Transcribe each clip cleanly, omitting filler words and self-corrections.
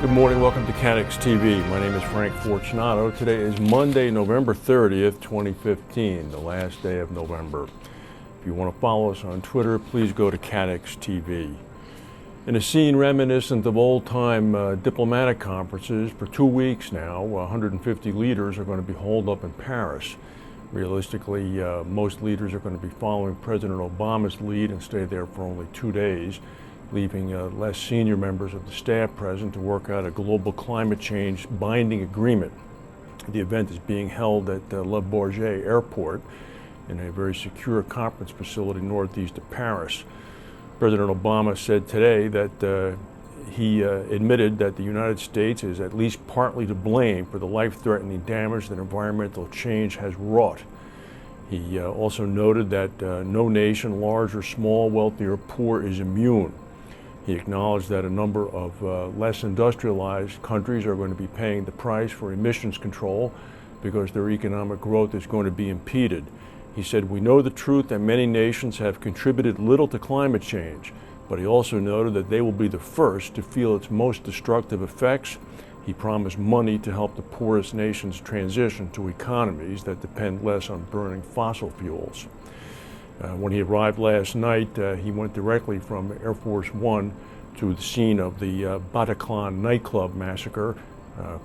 Good morning, welcome to CATEX TV. My name is Frank Fortunato. Today is Monday, November 30th, 2015, the last day of November. If you want to follow us on Twitter, please go to CATEX TV. In a scene reminiscent of old-time diplomatic conferences, for 2 weeks now, 150 leaders are going to be holed up in Paris. Realistically, most leaders are going to be following President Obama's lead and stay there for only 2 days, leaving less senior members of the staff present to work out a global climate change binding agreement. The event is being held at Le Bourget Airport in a very secure conference facility northeast of Paris. President Obama said today that he admitted that the United States is at least partly to blame for the life-threatening damage that environmental change has wrought. He also noted that no nation, large or small, wealthy or poor, is immune. He acknowledged that a number of less industrialized countries are going to be paying the price for emissions control because their economic growth is going to be impeded. He said, "We know the truth that many nations have contributed little to climate change," but he also noted that they will be the first to feel its most destructive effects. He promised money to help the poorest nations transition to economies that depend less on burning fossil fuels. When he arrived last night, he went directly from Air Force One to the scene of the Bataclan nightclub massacre,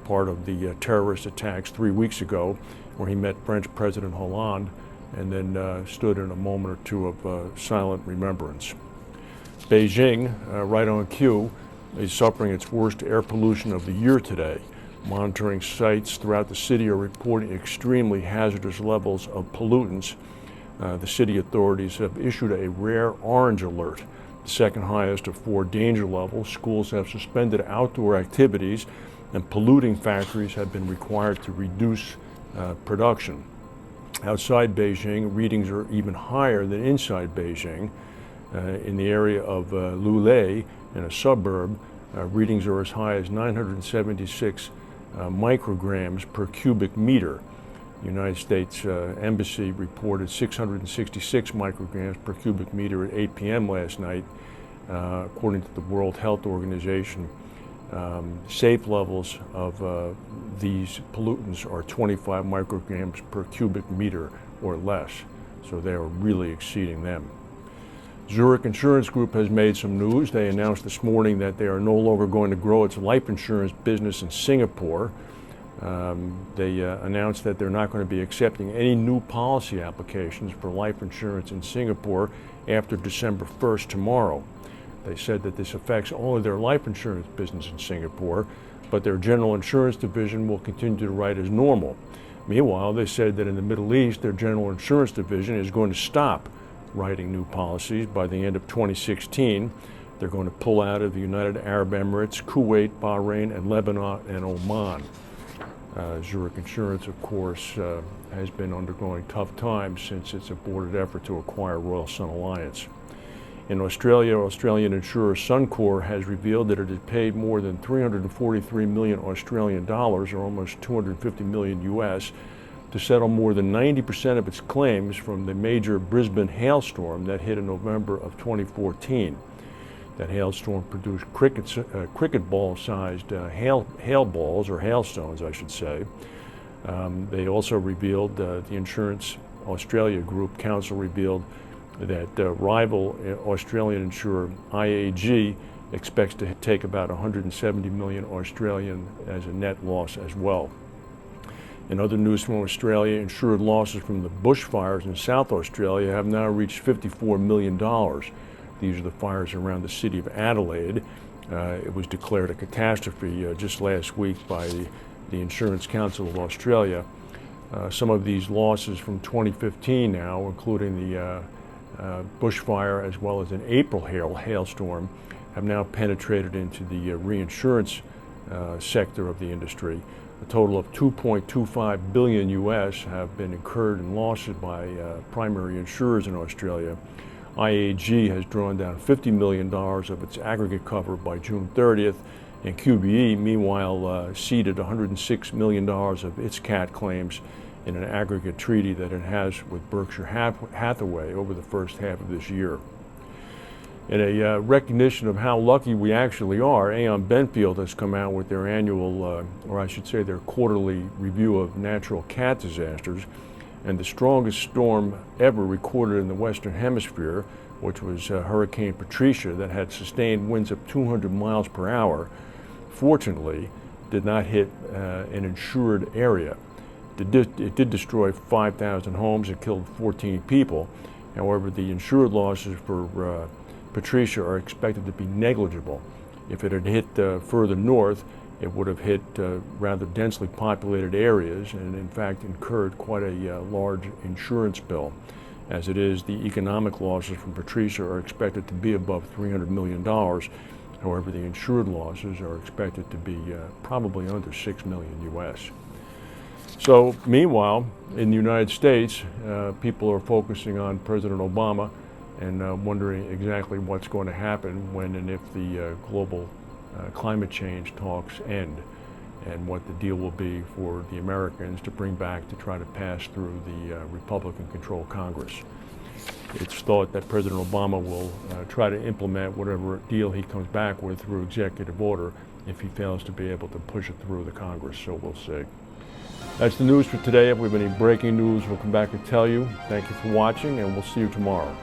part of the terrorist attacks 3 weeks ago, where he met French President Hollande and then stood in a moment or two of silent remembrance. Beijing, right on cue, is suffering its worst air pollution of the year today. Monitoring sites throughout the city are reporting extremely hazardous levels of pollutants. The city authorities have issued a rare orange alert, the second highest of 4 danger levels. Schools have suspended outdoor activities, and polluting factories have been required to reduce production. Outside Beijing, readings are even higher than inside Beijing. In the area of Lulei, in a suburb, readings are as high as 976 micrograms per cubic meter. The United States Embassy reported 666 micrograms per cubic meter at 8 p.m. last night. According to the World Health Organization, safe levels of these pollutants are 25 micrograms per cubic meter or less, so they are really exceeding them. Zurich Insurance Group has made some news. They announced this morning that they are no longer going to grow its life insurance business in Singapore. They announced that they're not going to be accepting any new policy applications for life insurance in Singapore after December 1st tomorrow. They said that this affects only their life insurance business in Singapore, but their general insurance division will continue to write as normal. Meanwhile, they said that in the Middle East, their general insurance division is going to stop writing new policies by the end of 2016. They're going to pull out of the United Arab Emirates, Kuwait, Bahrain, and Lebanon and Oman. Zurich Insurance, of course, has been undergoing tough times since its aborted effort to acquire Royal Sun Alliance. In Australia, Australian insurer Suncorp has revealed that it had paid more than 343 million Australian dollars, or almost 250 million US, to settle more than 90% of its claims from the major Brisbane hailstorm that hit in November of 2014. That hailstorm produced cricket ball-sized hail balls, or hailstones, I should say. They also revealed, the Insurance Australia Group Council revealed that rival Australian insurer IAG expects to take about 170 million Australian as a net loss as well. In other news from Australia, insured losses from the bushfires in South Australia have now reached $54 million. These are the fires around the city of Adelaide. It was declared a catastrophe just last week by the Insurance Council of Australia. Some of these losses from 2015 now, including the bushfire as well as an April hailstorm, have now penetrated into the reinsurance sector of the industry. A total of 2.25 billion US have been incurred in losses by primary insurers in Australia. IAG has drawn down $50 million of its aggregate cover by June 30th, and QBE, meanwhile, ceded $106 million of its CAT claims in an aggregate treaty that it has with Berkshire Hathaway over the first half of this year. In a recognition of how lucky we actually are, Aon Benfield has come out with their annual, or I should say their quarterly review of natural cat disasters. And the strongest storm ever recorded in the Western Hemisphere, which was Hurricane Patricia, that had sustained winds of 200 miles per hour, fortunately did not hit an insured area. It did destroy 5,000 homes and killed 14 people. However, the insured losses for Patricia are expected to be negligible. If it had hit further north, it would have hit rather densely populated areas and in fact incurred quite a large insurance bill. As it is, the economic losses from Patricia are expected to be above $300 million. However, the insured losses are expected to be probably under $6 million US. So meanwhile, in the United States, people are focusing on President Obama and wondering exactly what's going to happen when and if the global climate change talks end, and what the deal will be for the Americans to bring back to try to pass through the Republican-controlled Congress. It's thought that President Obama will try to implement whatever deal he comes back with through executive order if he fails to be able to push it through the Congress, so we'll see. That's the news for today. If we have any breaking news, we'll come back and tell you. Thank you for watching, and we'll see you tomorrow.